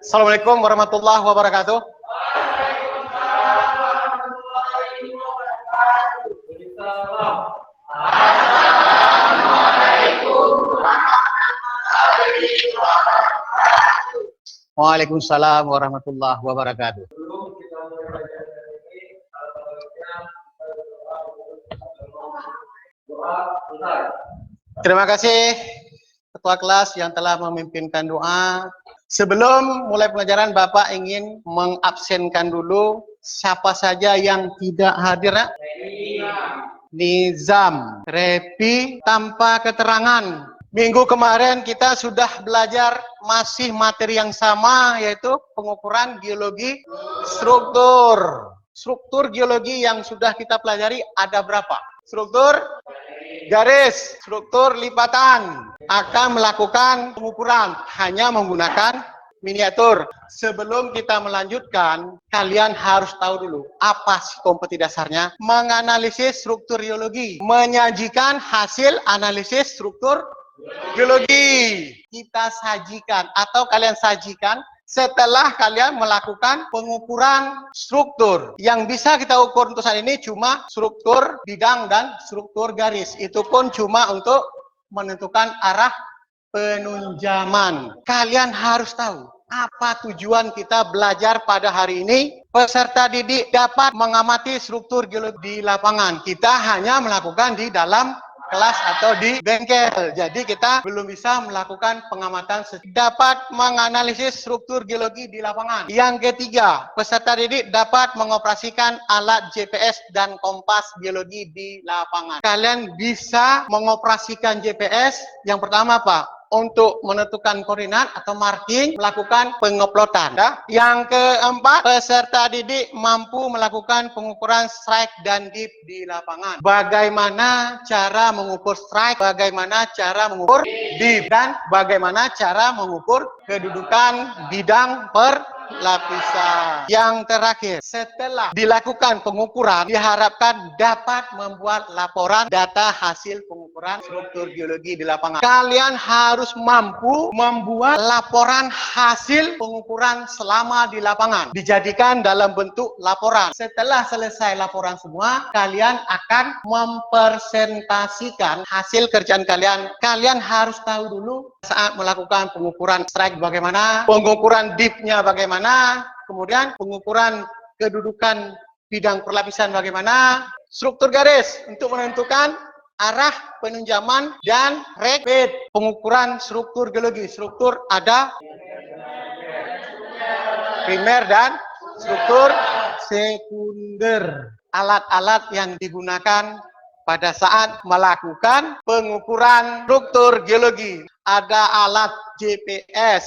Assalamualaikum warahmatullahi wabarakatuh. Waalaikumsalam warahmatullahi wabarakatuh. Terima kasih Ketua kelas yang telah memimpinkan doa. Sebelum mulai pelajaran, Bapak ingin mengabsenkan dulu siapa saja yang tidak hadir. Nizam, Repi tanpa keterangan. Minggu kemarin kita sudah belajar masih materi yang sama, yaitu pengukuran geologi struktur. Struktur geologi yang sudah kita pelajari ada berapa? Struktur garis, struktur lipatan. Akan melakukan pengukuran hanya menggunakan miniatur. Sebelum kita melanjutkan, kalian harus tahu dulu apa sih kompetisi dasarnya. Menganalisis struktur geologi, menyajikan hasil analisis struktur geologi. Kita sajikan atau kalian sajikan setelah kalian melakukan pengukuran struktur. Yang bisa kita ukur untuk saat ini cuma struktur bidang dan struktur garis. Itu pun cuma untuk menentukan arah penunjaman. Kalian harus tahu apa tujuan kita belajar pada hari ini. Peserta didik dapat mengamati struktur geologi di lapangan. Kita hanya melakukan di dalam kelas atau di bengkel. Jadi kita belum bisa melakukan pengamatan. Dapat menganalisis struktur geologi di lapangan. Yang ketiga, peserta didik dapat mengoperasikan alat GPS dan kompas geologi di lapangan. Kalian bisa mengoperasikan GPS. Yang pertama apa? Untuk menentukan koordinat atau marking, melakukan penguploadan. Yang keempat, peserta didik mampu melakukan pengukuran strike dan dip di lapangan. Bagaimana cara mengukur strike, bagaimana cara mengukur dip, dan bagaimana cara mengukur kedudukan bidang per lapisan. Yang terakhir, setelah dilakukan pengukuran, diharapkan dapat membuat laporan data hasil pengukuran struktur geologi di lapangan. Kalian harus mampu membuat laporan hasil pengukuran selama di lapangan, dijadikan dalam bentuk laporan. Setelah selesai laporan semua, kalian akan mempresentasikan hasil kerjaan kalian. Kalian harus tahu dulu saat melakukan pengukuran strike bagaimana, pengukuran dipnya bagaimana, kemudian pengukuran kedudukan bidang perlapisan bagaimana, struktur garis untuk menentukan arah penunjaman, dan repeat pengukuran struktur geologi. Struktur ada primer dan struktur sekunder. Alat-alat yang digunakan pada saat melakukan pengukuran struktur geologi. Ada alat GPS,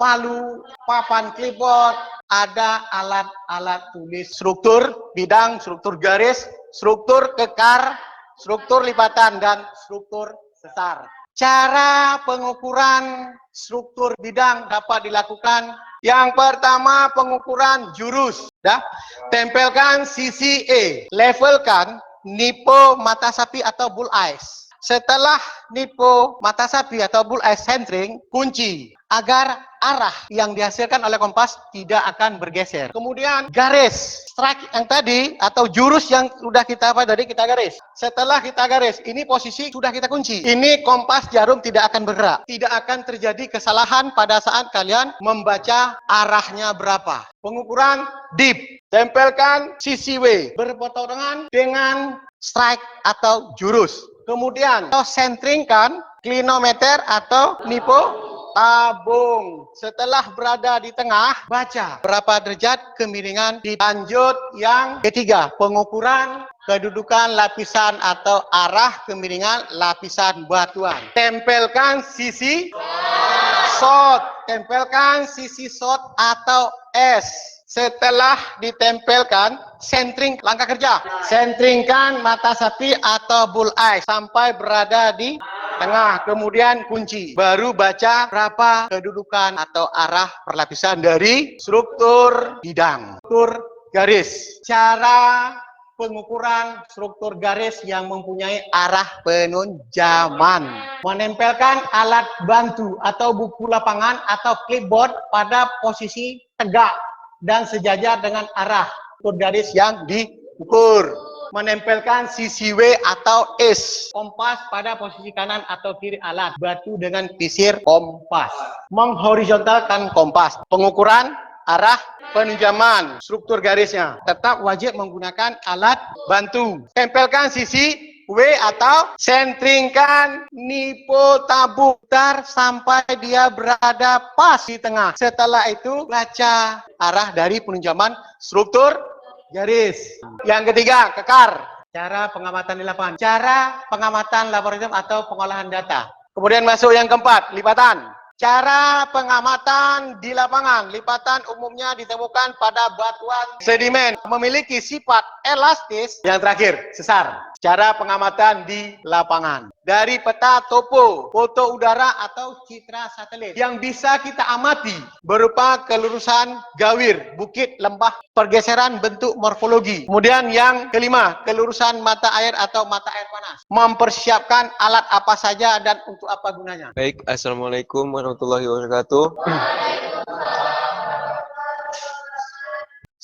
palu, papan clipboard, ada alat-alat tulis struktur bidang, struktur garis, struktur kekar, struktur lipatan, dan struktur sesar. Cara pengukuran struktur bidang dapat dilakukan. Yang pertama, pengukuran jurus. Tempelkan sisi E, levelkan nipo mata sapi atau bull eyes. Setelah nipo mata sapi atau bull eyes centering, kunci agar arah yang dihasilkan oleh kompas tidak akan bergeser. Kemudian garis strike yang tadi atau jurus yang sudah kita kita garis. Setelah kita garis, ini posisi sudah kita kunci. Ini kompas jarum tidak akan bergerak. Tidak akan terjadi kesalahan pada saat kalian membaca arahnya berapa. Pengukuran dip, tempelkan sisi W berpotongan dengan strike atau jurus. Kemudian centringkan klinometer atau nipo tabung. Setelah berada di tengah, baca berapa derajat kemiringan. Lanjut yang ketiga, pengukuran kedudukan lapisan atau arah kemiringan lapisan batuan. Tempelkan sisi shot, tempelkan sisi shot atau S. Setelah ditempelkan, centering langkah kerja. Centringkan mata sapi atau bull eye sampai berada di tengah, kemudian kunci. Baru baca berapa kedudukan atau arah perlapisan dari struktur bidang, struktur garis. Cara pengukuran struktur garis yang mempunyai arah penunjaman. Menempelkan alat bantu atau buku lapangan atau clipboard pada posisi tegak dan sejajar dengan arah struktur garis yang diukur. Menempelkan sisi W atau S kompas pada posisi kanan atau kiri alat batu dengan pisir kompas. Menghorizontalkan kompas. Pengukuran arah penunjaman struktur garisnya tetap wajib menggunakan alat bantu. Tempelkan sisi W atau sentringkan nipo tabung sampai dia berada pas di tengah. Setelah itu baca arah dari penunjaman struktur garis. Yang ketiga, kekar. Cara pengamatan di lapangan. Cara pengamatan laboratorium atau pengolahan data. Kemudian masuk yang keempat, lipatan. Cara pengamatan di lapangan. Lipatan umumnya ditemukan pada batuan sedimen. Memiliki sifat elastis. Yang terakhir, sesar. Cara pengamatan di lapangan. Dari peta topo, foto udara atau citra satelit. Yang bisa kita amati berupa kelurusan gawir, bukit, lembah, pergeseran bentuk morfologi. Kemudian yang kelima, kelurusan mata air atau mata air panas. Mempersiapkan alat apa saja dan untuk apa gunanya. Baik, Assalamualaikum warahmatullahi wabarakatuh.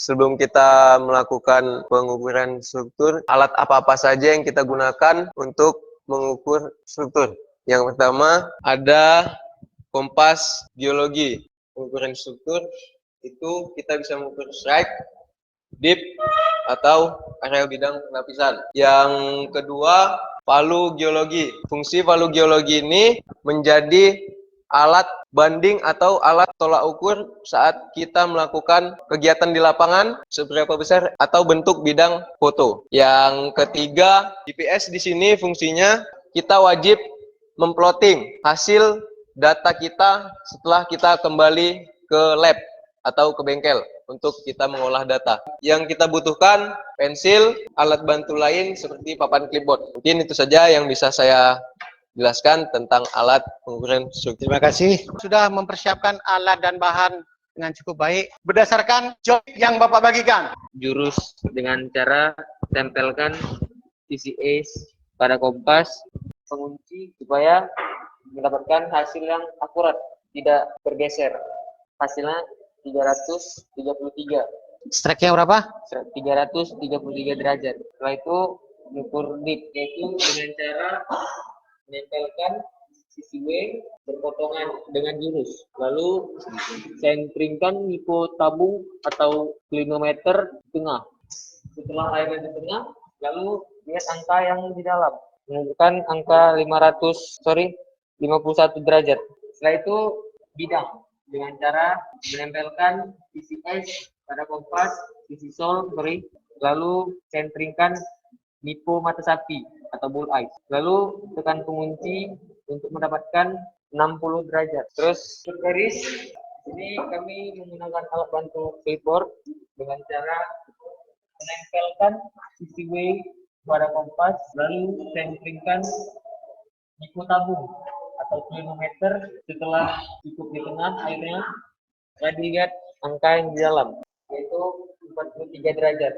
Sebelum kita melakukan pengukuran struktur, alat apa-apa saja yang kita gunakan untuk mengukur struktur. Yang pertama ada kompas geologi. Pengukuran struktur itu kita bisa mengukur strike, dip, atau area bidang penapisan. Yang kedua, palu geologi. Fungsi palu geologi ini menjadi alat banding atau alat tolak ukur saat kita melakukan kegiatan di lapangan seberapa besar atau bentuk bidang foto. Yang ketiga, GPS di sini fungsinya kita wajib memplotting hasil data kita setelah kita kembali ke lab atau ke bengkel untuk kita mengolah data. Yang kita butuhkan pensil, alat bantu lain seperti papan clipboard. Mungkin itu saja yang bisa saya jelaskan tentang alat pengukuran struktur. Terima kasih sudah mempersiapkan alat dan bahan dengan cukup baik berdasarkan job yang Bapak bagikan. Jurus dengan cara tempelkan sisi S pada kompas pengunci supaya mendapatkan hasil yang akurat, tidak bergeser. Hasilnya 333. Strike-nya berapa? 333 derajat. Setelah itu mengukur dip, yaitu dengan cara menempelkan sisi W berpotongan dengan jurus. Lalu sentringkan nipo tabung atau klinometer di tengah. Setelah airnya di tengah, lalu lihat angka yang di dalam. Menunjukkan angka 51 derajat. Setelah itu bidang dengan cara menempelkan sisi S pada kompas, sisi sol, lalu sentringkan nipo mata sapi atau bull eyes. Lalu tekan pengunci untuk mendapatkan 60 derajat. Terus garis, ini kami menggunakan alat bantu clipboard dengan cara menempelkan sisi W pada kompas, lalu sentringkan nipo tabung atau klinometer. Setelah cukup di tengah airnya, saya dilihat angka yang di dalam, yaitu 43 derajat.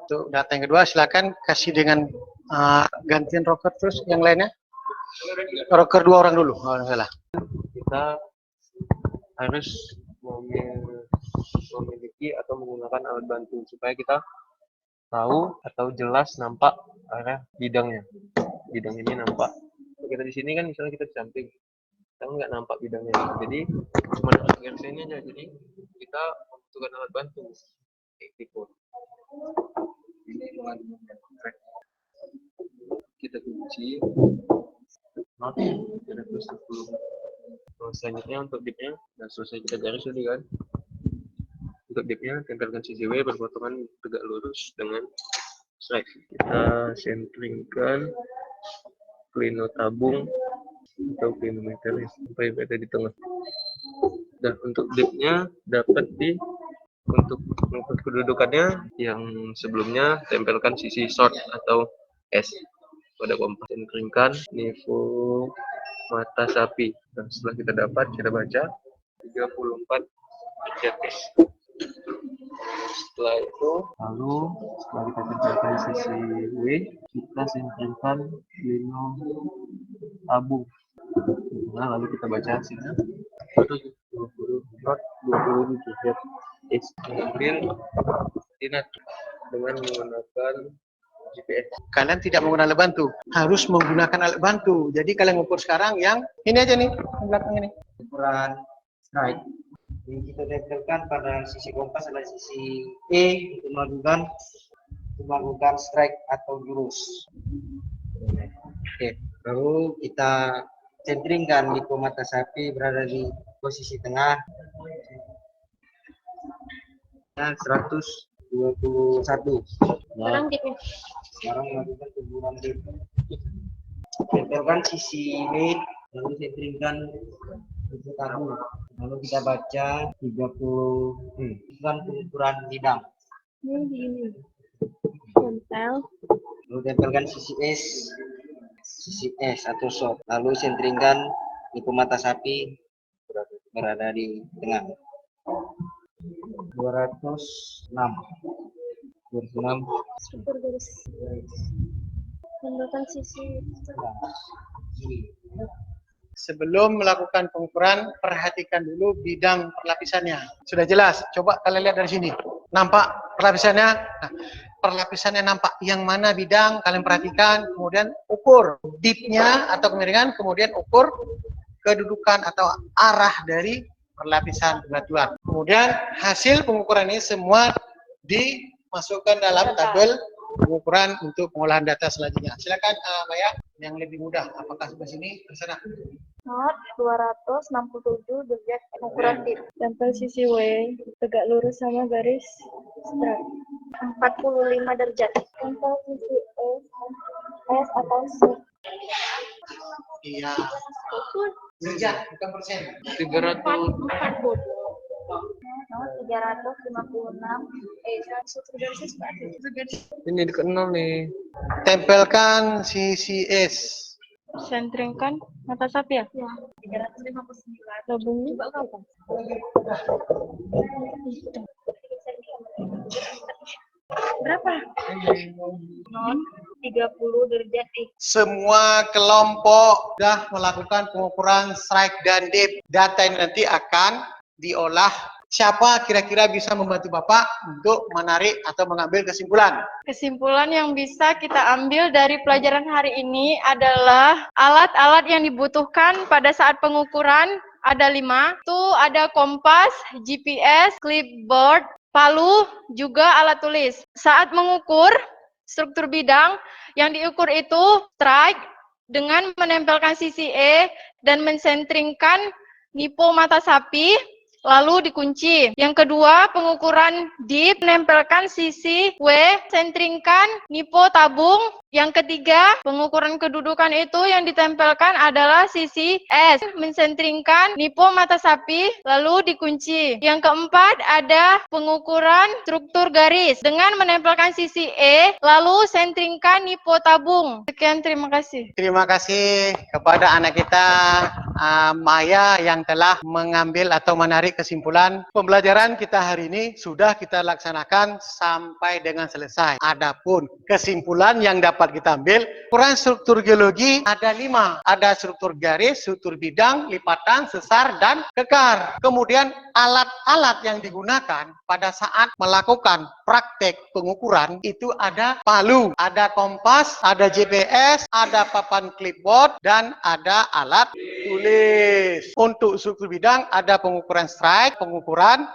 Untuk data yang kedua silakan kasih dengan gantian rocker terus yang lainnya. Rocker 2 orang dulu. Oh, salah. Kita harus memiliki atau menggunakan alat bantu supaya kita tahu atau jelas nampak area bidangnya. Bidang ini nampak. Kita di sini kan misalnya kita di samping, kita nggak nampak bidangnya. Jadi cuma dapat garisnya aja. Jadi kita membutuhkan alat bantu. Kita kunci. Ada plus 10. Selanjutnya untuk dipnya, nah selesai kita garis tadi kan. Untuk dipnya tempelkan sisi W berpotongan tegak lurus dengan strike. Kita sentringkan klino tabung atau klinometer sampai berada di tengah. Dan untuk dipnya dapat untuk kedudukannya yang sebelumnya tempelkan sisi short atau S pada kompas. Sentringkan nivo mata sapi. Dan setelah kita dapat, kita baca 34 derajat. Setelah itu, lalu setelah kita kerjakan sisi W, kita sentralkan lino tabung. Nah, lalu kita baca hasilnya. 24, 20 derajat. Ambil koordinat dengan menggunakan GPS. Kalian tidak menggunakan alat bantu, harus menggunakan alat bantu. Jadi kalian ngukur sekarang yang ini aja nih, yang belakang ini. Ukuran strike yang kita tempelkan pada sisi kompas adalah sisi E untuk melakukan strike atau jurus. Oke, lalu kita centringkan nipo mata sapi berada di posisi tengah. Nah, 121. Nah, sekarang melakukan teguran dip. Tempelkan sisi B, lalu centringkan nipo tabung. Lalu kita baca 30. Bukan pengukuran bidang. Ini tempel. Lalu tempelkan sisi S atau shot. Lalu centringkan nipo mata sapi berada di tengah. 206. Struktur garis. Tambahkan sisi. Sebelum melakukan pengukuran, perhatikan dulu bidang perlapisannya. Sudah jelas? Coba kalian lihat dari sini. Nampak perlapisannya? Nah, perlapisannya nampak. Yang mana bidang, kalian perhatikan. Kemudian ukur dipnya atau kemiringan. Kemudian ukur kedudukan atau arah dari perlapisan bebatuan. Kemudian hasil pengukuran ini semua dimasukkan dalam tabel pengukuran untuk pengolahan data selanjutnya. Silakan Maya, yang lebih mudah. Apakah sebelah sini? Terserah. Not 267 derajat pengukuran tip. Tempel sisi W, tegak lurus sama garis start. 45 derajat. Tempel sisi S atau S. Iya. Derajat, bukan persen. 300. 40. Nomor 356. Ini dekat 0 nih. Tempelkan sisi S. Sentringkan mata sapi ya? Ya. 359. Tabungnya berapa? Berapa? 30 derajat. Semua kelompok sudah melakukan pengukuran strike dan dip. Data ini nanti akan diolah. Siapa kira-kira bisa membantu Bapak untuk menarik atau mengambil kesimpulan? Kesimpulan yang bisa kita ambil dari pelajaran hari ini adalah alat-alat yang dibutuhkan pada saat pengukuran ada 5. Itu ada kompas, GPS, clipboard, palu, juga alat tulis. Saat mengukur struktur bidang, yang diukur itu strike dengan menempelkan sisi E dan mensentringkan nipo mata sapi, lalu dikunci. Yang kedua, pengukuran dip, menempelkan sisi W, sentringkan nipo tabung. Yang ketiga, pengukuran kedudukan itu yang ditempelkan adalah sisi S, mensentringkan nipo mata sapi, lalu dikunci. Yang keempat, ada pengukuran struktur garis dengan menempelkan sisi E, lalu sentringkan nipo tabung. Sekian, terima kasih. Terima kasih kepada anak kita Maya yang telah mengambil atau menarik kesimpulan. Pembelajaran kita hari ini sudah kita laksanakan sampai dengan selesai. Adapun kesimpulan yang dapat kita ambil, ukuran struktur geologi ada 5. Ada struktur garis, struktur bidang, lipatan, sesar, dan kekar. Kemudian alat-alat yang digunakan pada saat melakukan praktek pengukuran itu ada palu, ada kompas, ada GPS, ada papan clipboard, dan ada alat tulis. Untuk struktur bidang ada pengukuran strike, pengukuran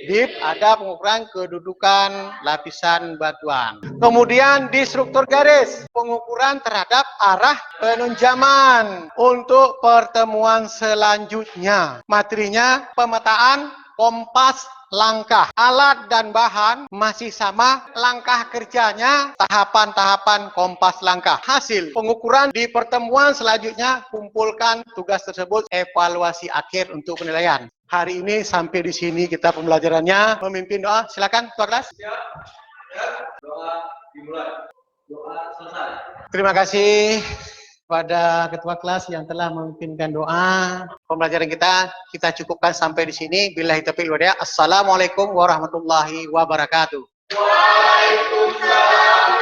dip, ada pengukuran kedudukan lapisan batuan. Kemudian di struktur garis, pengukuran terhadap arah penunjaman. Untuk pertemuan selanjutnya, materinya pemetaan kompas langkah. Alat dan bahan masih sama, langkah kerjanya tahapan-tahapan kompas langkah. Hasil pengukuran di pertemuan selanjutnya, kumpulkan tugas tersebut, evaluasi akhir untuk penilaian. Hari ini sampai di sini kita pembelajarannya. Memimpin doa, silakan Tuan kelas. Doa dimulai. Doa selesai. Terima kasih pada ketua kelas yang telah memimpinkan doa. Pembelajaran kita cukupkan sampai di sini. Billahi taufiq wal hidayah. Assalamualaikum warahmatullahi wabarakatuh. Waalaikumsalam.